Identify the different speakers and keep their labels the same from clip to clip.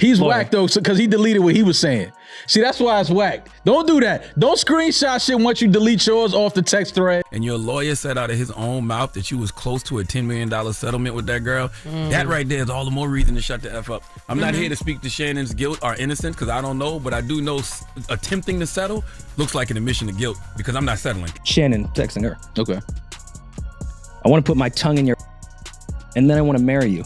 Speaker 1: He's whack though, because he deleted what he was saying. See, that's why it's whack. Don't do that. Don't screenshot shit once you delete yours off the text thread.
Speaker 2: And your lawyer said out of his own mouth that you was close to a $10 million settlement with that girl. That right there is all the more reason to shut the F up. I'm not here to speak to Shannon's guilt or innocence because I don't know, but I do know attempting to settle looks like an admission of guilt because I'm not settling.
Speaker 3: Shannon texting her.
Speaker 1: Okay.
Speaker 3: I want to put my tongue in your and then I want to marry you.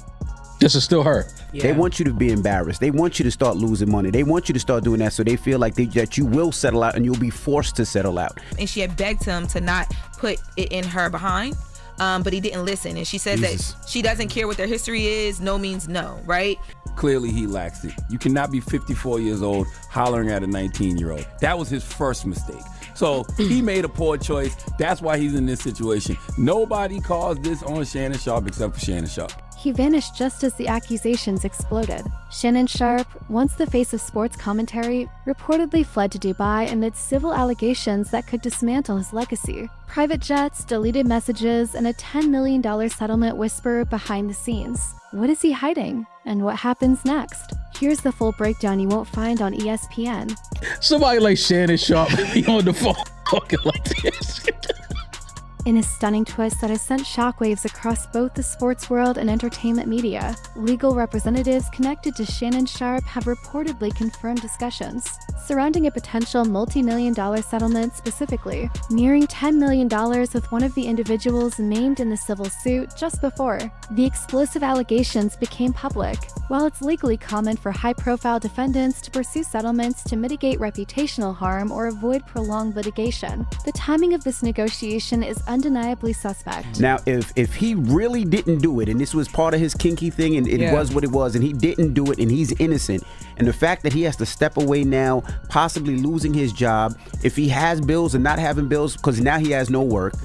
Speaker 1: This is still her.
Speaker 4: Yeah. They want you to be embarrassed. They want you to start losing money. They want you to start doing that so they feel like that you will settle out and you'll be forced to settle out.
Speaker 5: And she had begged him to not put it in her behind, but he didn't listen. And she says that she doesn't care what their history is. No means no, right?
Speaker 2: Clearly he lacks it. You cannot be 54 years old hollering at a 19-year-old. That was his first mistake. So he made a poor choice. That's why he's in this situation. Nobody calls this on Shannon Sharpe except for Shannon Sharpe.
Speaker 6: He vanished just as the accusations exploded. Shannon Sharpe, once the face of sports commentary, reportedly fled to Dubai amid civil allegations that could dismantle his legacy. Private jets, deleted messages, and a $10 million settlement whisper behind the scenes. What is he hiding? And what happens next? Here's the full breakdown you won't find on ESPN.
Speaker 1: Somebody like Shannon Sharpe be on the phone talking like this.
Speaker 6: In a stunning twist that has sent shockwaves across both the sports world and entertainment media, legal representatives connected to Shannon Sharpe have reportedly confirmed discussions surrounding a potential multi-million-dollar settlement, specifically nearing $10 million with one of the individuals named in the civil suit just before the explosive allegations became public. While it's legally common for high-profile defendants to pursue settlements to mitigate reputational harm or avoid prolonged litigation, the timing of this negotiation is undeniably suspect.
Speaker 4: Now, if he really didn't do it, and this was part of his kinky thing, and it was what it was, and he didn't do it, and he's innocent, and the fact that he has to step away now, possibly losing his job, if he has bills and not having bills, because now he has no work.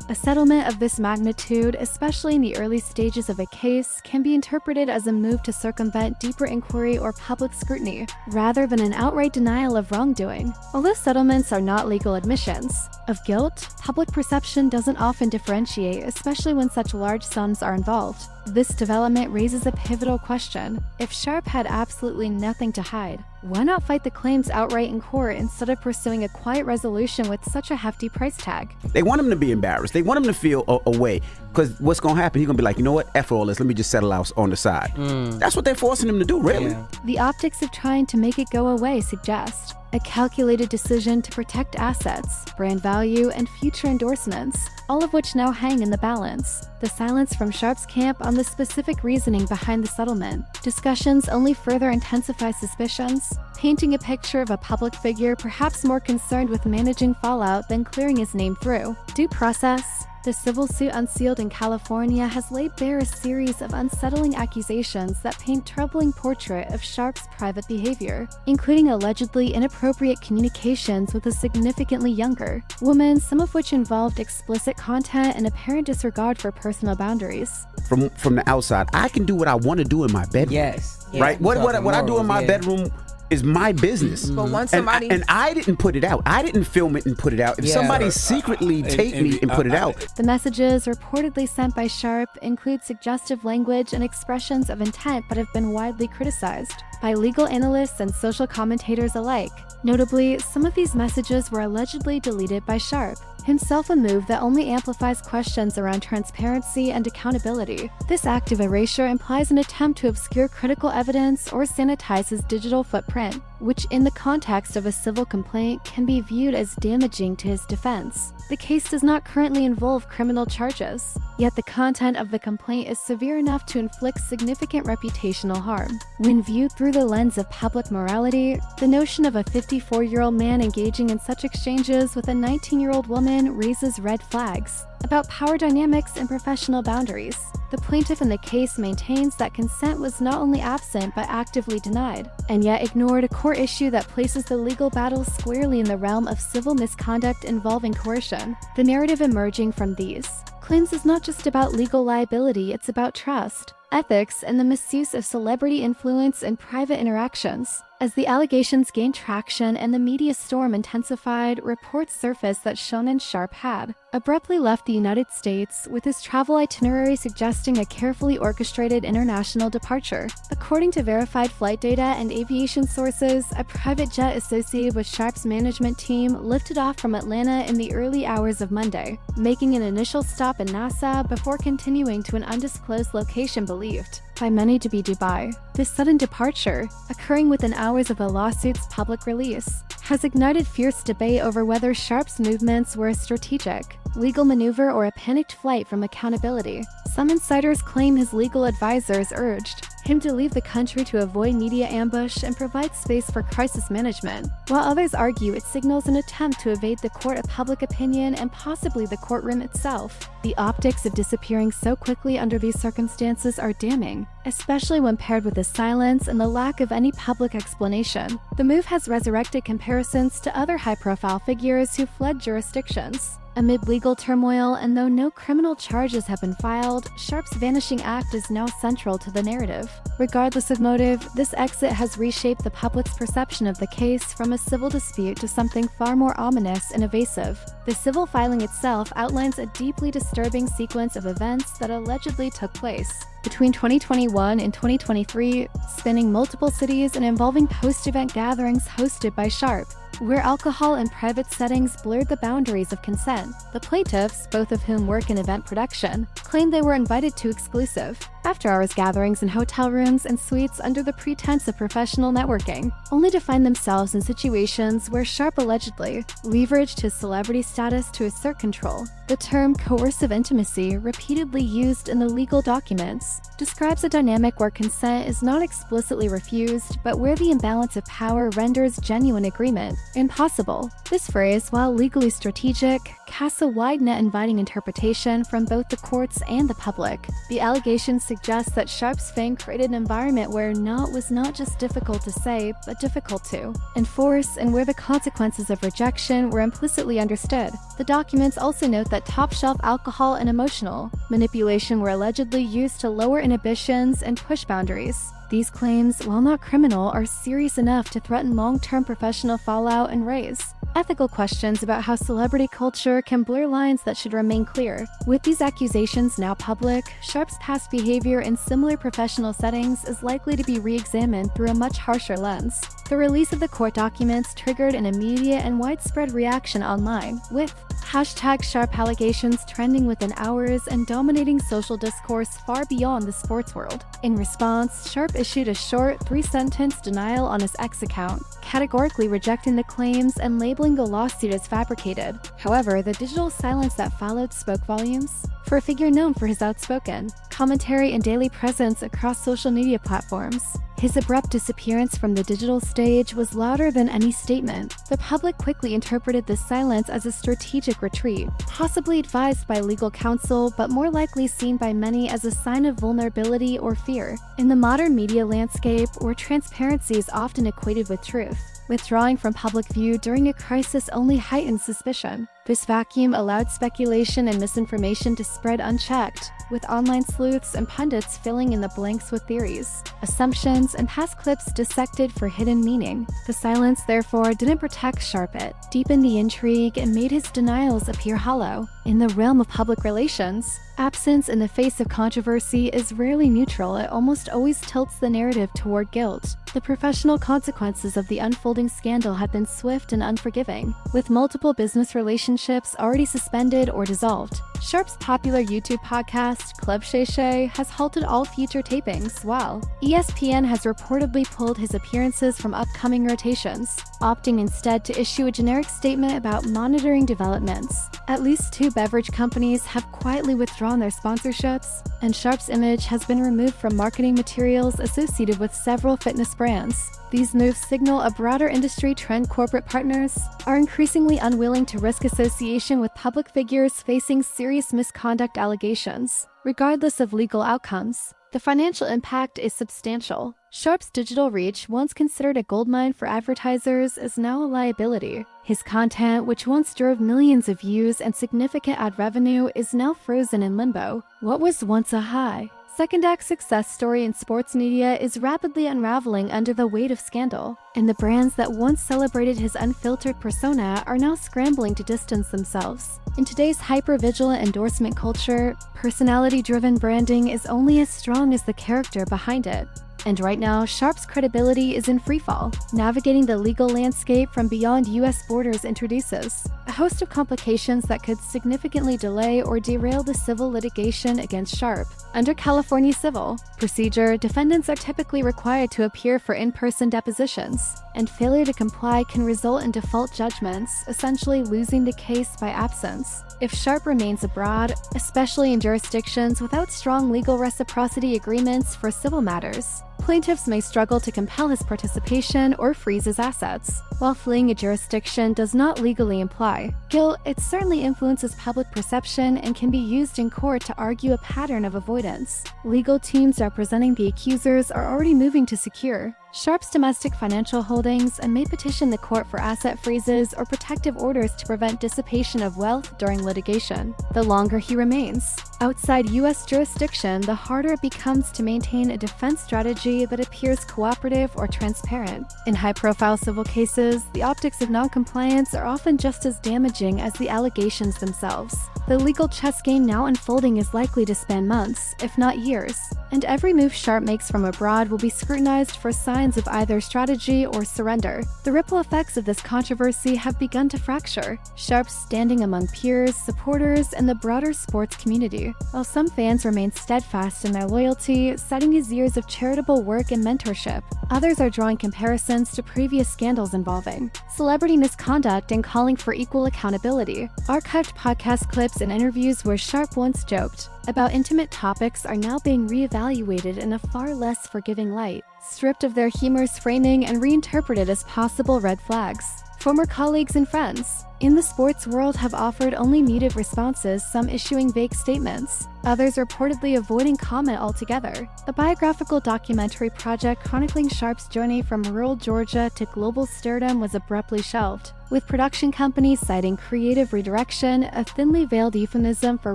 Speaker 6: A settlement of this magnitude, especially in the early stages of a case, can be interpreted as a move to circumvent deeper inquiry or public scrutiny, rather than an outright denial of wrongdoing. Although settlements are not legal admissions of guilt, public perception doesn't often differentiate, especially when such large sums are involved. This development raises a pivotal question. If Sharpe had absolutely nothing to hide, why not fight the claims outright in court instead of pursuing a quiet resolution with such a hefty price tag?
Speaker 4: They want him to be embarrassed. They want him to feel away. Because what's going to happen, he's going to be like, you know what, F all this, let me just settle out on the side. That's what they're forcing him to do, really.
Speaker 6: Yeah. The optics of trying to make it go away suggest a calculated decision to protect assets, brand value, and future endorsements, all of which now hang in the balance. The silence from Sharpe's camp on the specific reasoning behind the settlement. Discussions only further intensify suspicions, painting a picture of a public figure perhaps more concerned with managing fallout than clearing his name through. Due process. The civil suit unsealed in California has laid bare a series of unsettling accusations that paint a troubling portrait of Sharpe's private behavior, including allegedly inappropriate communications with a significantly younger woman, some of which involved explicit content and apparent disregard for personal boundaries.
Speaker 4: From the outside, I can do what I want to do in my bedroom.
Speaker 7: Yes.
Speaker 4: Right? What I do in my bedroom is my business.
Speaker 5: But once somebody...
Speaker 4: And I didn't put it out. I didn't film it and put it out. If somebody secretly taped me and put it out.
Speaker 6: The messages reportedly sent by Sharpe include suggestive language and expressions of intent but have been widely criticized by legal analysts and social commentators alike. Notably, some of these messages were allegedly deleted by Sharpe himself, a move that only amplifies questions around transparency and accountability. This act of erasure implies an attempt to obscure critical evidence or sanitize his digital footprint, which in the context of a civil complaint can be viewed as damaging to his defense. The case does not currently involve criminal charges, yet the content of the complaint is severe enough to inflict significant reputational harm. When viewed through the lens of public morality, the notion of a 54-year-old man engaging in such exchanges with a 19-year-old woman raises red flags about power dynamics and professional boundaries. The plaintiff in the case maintains that consent was not only absent but actively denied, and yet ignored a core issue that places the legal battle squarely in the realm of civil misconduct involving coercion. The narrative emerging from these claims is not just about legal liability, it's about trust, ethics, and the misuse of celebrity influence in private interactions. As the allegations gained traction and the media storm intensified, reports surfaced that Shannon Sharpe had abruptly left the United States, with his travel itinerary suggesting a carefully orchestrated international departure. According to verified flight data and aviation sources, a private jet associated with Sharpe's management team lifted off from Atlanta in the early hours of Monday, making an initial stop in Nassau before continuing to an undisclosed location believed by many to be Dubai. This sudden departure, occurring within hours of the lawsuit's public release, has ignited fierce debate over whether Sharpe's movements were a strategic, legal maneuver or a panicked flight from accountability. Some insiders claim his legal advisors urged him to leave the country to avoid media ambush and provide space for crisis management, while others argue it signals an attempt to evade the court of public opinion and possibly the courtroom itself. The optics of disappearing so quickly under these circumstances are damning, especially when paired with the silence and the lack of any public explanation. The move has resurrected comparisons to other high-profile figures who fled jurisdictions amid legal turmoil, and though no criminal charges have been filed, Sharpe's vanishing act is now central to the narrative. Regardless of motive, this exit has reshaped the public's perception of the case from a civil dispute to something far more ominous and evasive. The civil filing itself outlines a deeply disturbing sequence of events that allegedly took place between 2021 and 2023, spanning multiple cities and involving post-event gatherings hosted by Sharpe, where alcohol in private settings blurred the boundaries of consent. The plaintiffs, both of whom work in event production, claim they were invited to exclusive, after-hours gatherings in hotel rooms and suites under the pretense of professional networking, only to find themselves in situations where Sharpe allegedly leveraged his celebrity status to assert control. The term coercive intimacy, repeatedly used in the legal documents, describes a dynamic where consent is not explicitly refused, but where the imbalance of power renders genuine agreement impossible. This phrase, while legally strategic, casts a wide net inviting interpretation from both the courts and the public. The allegations suggest that Sharpe's fame created an environment where not was not just difficult to say, but difficult to enforce, and where the consequences of rejection were implicitly understood. The documents also note that top-shelf alcohol and emotional manipulation were allegedly used to lower inhibitions and push boundaries. These claims, while not criminal, are serious enough to threaten long-term professional fallout and raise ethical questions about how celebrity culture can blur lines that should remain clear. With these accusations now public, Sharpe's past behavior in similar professional settings is likely to be re-examined through a much harsher lens. The release of the court documents triggered an immediate and widespread reaction online, with #Sharpe allegations trending within hours and dominating social discourse far beyond the sports world. In response, Sharpe issued a short 3-sentence denial on his X account, categorically rejecting the claims and labeling the lawsuit as fabricated. However, the digital silence that followed spoke volumes for a figure known for his outspoken commentary and daily presence across social media platforms. His abrupt disappearance from the digital stage was louder than any statement. The public quickly interpreted this silence as a strategic retreat, possibly advised by legal counsel, but more likely seen by many as a sign of vulnerability or fear. In the modern media landscape, where transparency is often equated with truth, withdrawing from public view during a crisis only heightens suspicion. This vacuum allowed speculation and misinformation to spread unchecked, with online sleuths and pundits filling in the blanks with theories, assumptions, and past clips dissected for hidden meaning. The silence, therefore, didn't protect Sharpe. It deepened the intrigue and made his denials appear hollow. In the realm of public relations, absence in the face of controversy is rarely neutral. It almost always tilts the narrative toward guilt. The professional consequences of the unfolding scandal have been swift and unforgiving, with multiple business relationships already suspended or dissolved. Sharpe's popular YouTube podcast, Club Shay Shay, has halted all future tapings, while ESPN has reportedly pulled his appearances from upcoming rotations, opting instead to issue a generic statement about monitoring developments. At least 2 beverage companies have quietly withdrawn their sponsorships, and Sharpe's image has been removed from marketing materials associated with several fitness brands. These moves signal a broader industry trend. Corporate partners are increasingly unwilling to risk association with public figures facing serious misconduct allegations, regardless of legal outcomes. The financial impact is substantial. Sharpe's digital reach, once considered a goldmine for advertisers, is now a liability. His content, which once drove millions of views and significant ad revenue, is now frozen in limbo. What was once a high, second act success story in sports media is rapidly unraveling under the weight of scandal, and the brands that once celebrated his unfiltered persona are now scrambling to distance themselves. In today's hyper-vigilant endorsement culture, personality-driven branding is only as strong as the character behind it. And right now, Sharpe's credibility is in freefall. Navigating the legal landscape from beyond U.S. borders introduces a host of complications that could significantly delay or derail the civil litigation against Sharpe. Under California civil procedure, defendants are typically required to appear for in-person depositions, and failure to comply can result in default judgments, essentially losing the case by absence. If Sharpe remains abroad, especially in jurisdictions without strong legal reciprocity agreements for civil matters, plaintiffs may struggle to compel his participation or freeze his assets. While fleeing a jurisdiction does not legally imply guilt, it certainly influences public perception and can be used in court to argue a pattern of avoidance. Legal teams representing the accusers are already moving to secure Sharpe's domestic financial holdings and may petition the court for asset freezes or protective orders to prevent dissipation of wealth during litigation. The longer he remains outside U.S. jurisdiction, the harder it becomes to maintain a defense strategy that appears cooperative or transparent. In high-profile civil cases, the optics of noncompliance are often just as damaging as the allegations themselves. The legal chess game now unfolding is likely to span months, if not years, and every move Sharpe makes from abroad will be scrutinized for signs of either strategy or surrender. The ripple effects of this controversy have begun to fracture Sharpe's standing among peers, supporters, and the broader sports community. While some fans remain steadfast in their loyalty, citing his years of charitable work and mentorship, others are drawing comparisons to previous scandals involving celebrity misconduct and calling for equal accountability. Archived podcast clips and interviews where Sharpe once joked about intimate topics are now being reevaluated in a far less forgiving light, stripped of their humorous framing and reinterpreted as possible red flags. Former colleagues and friends in the sports world have offered only muted responses, some issuing vague statements, others reportedly avoiding comment altogether. A biographical documentary project chronicling Sharpe's journey from rural Georgia to global stardom was abruptly shelved, with production companies citing creative redirection, a thinly veiled euphemism for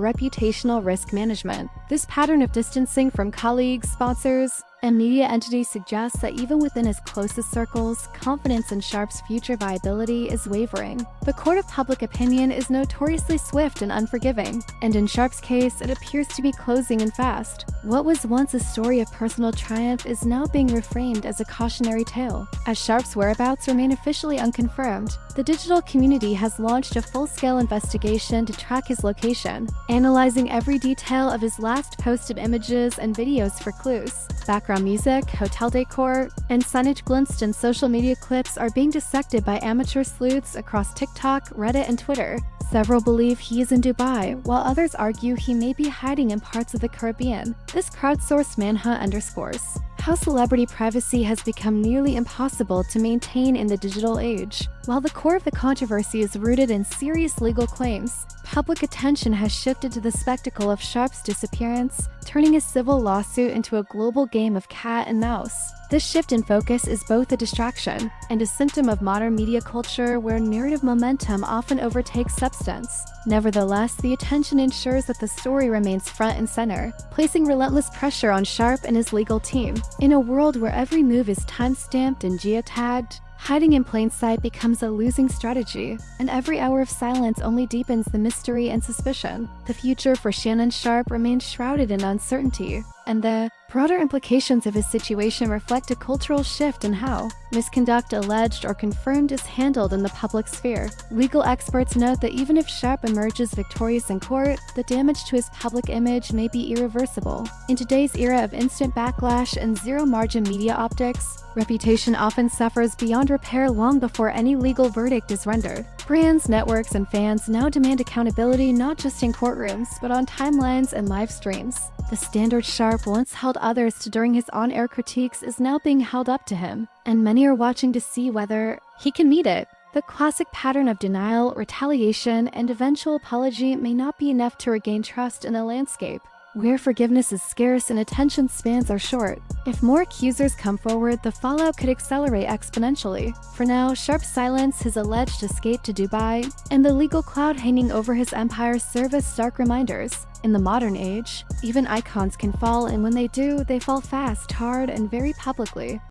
Speaker 6: reputational risk management. This pattern of distancing from colleagues, sponsors, and media entities suggests that even within his closest circles, confidence in Sharpe's future viability is wavering. The court of public opinion is notoriously swift and unforgiving, and in Sharpe's case, it appears to be closing in fast. What was once a story of personal triumph is now being reframed as a cautionary tale. As Sharpe's whereabouts remain officially unconfirmed, the digital community has launched a full-scale investigation to track his location, analyzing every detail of his last posted images and videos for clues. Background music, hotel decor, and signage glimpsed in social media clips are being dissected by amateur sleuths across TikTok, Reddit, and Twitter. Several believe he is in Dubai, while others argue he may be hiding in parts of the Caribbean. This crowdsourced manhunt underscores how celebrity privacy has become nearly impossible to maintain in the digital age. While the core of the controversy is rooted in serious legal claims, public attention has shifted to the spectacle of Sharpe's disappearance, turning a civil lawsuit into a global game of cat and mouse. This shift in focus is both a distraction and a symptom of modern media culture where narrative momentum often overtakes substance. Nevertheless, the attention ensures that the story remains front and center, placing relentless pressure on Sharpe and his legal team. In a world where every move is time-stamped and geotagged, hiding in plain sight becomes a losing strategy, and every hour of silence only deepens the mystery and suspicion. The future for Shannon Sharpe remains shrouded in uncertainty, and the broader implications of his situation reflect a cultural shift in how misconduct alleged or confirmed is handled in the public sphere. Legal experts note that even if Sharpe emerges victorious in court, the damage to his public image may be irreversible. In today's era of instant backlash and zero-margin media optics, reputation often suffers beyond repair long before any legal verdict is rendered. Brands, networks, and fans now demand accountability not just in courtrooms, but on timelines and live streams. The standard Sharpe once held others to during his on-air critiques is now being held up to him, and many are watching to see whether he can meet it. The classic pattern of denial, retaliation, and eventual apology may not be enough to regain trust in the landscape. where forgiveness is scarce and attention spans are short. If more accusers come forward, the fallout could accelerate exponentially. For now, Sharpe's silence, his alleged escape to Dubai, and the legal cloud hanging over his empire serve as stark reminders. In the modern age, even icons can fall, and when they do, they fall fast, hard, and very publicly.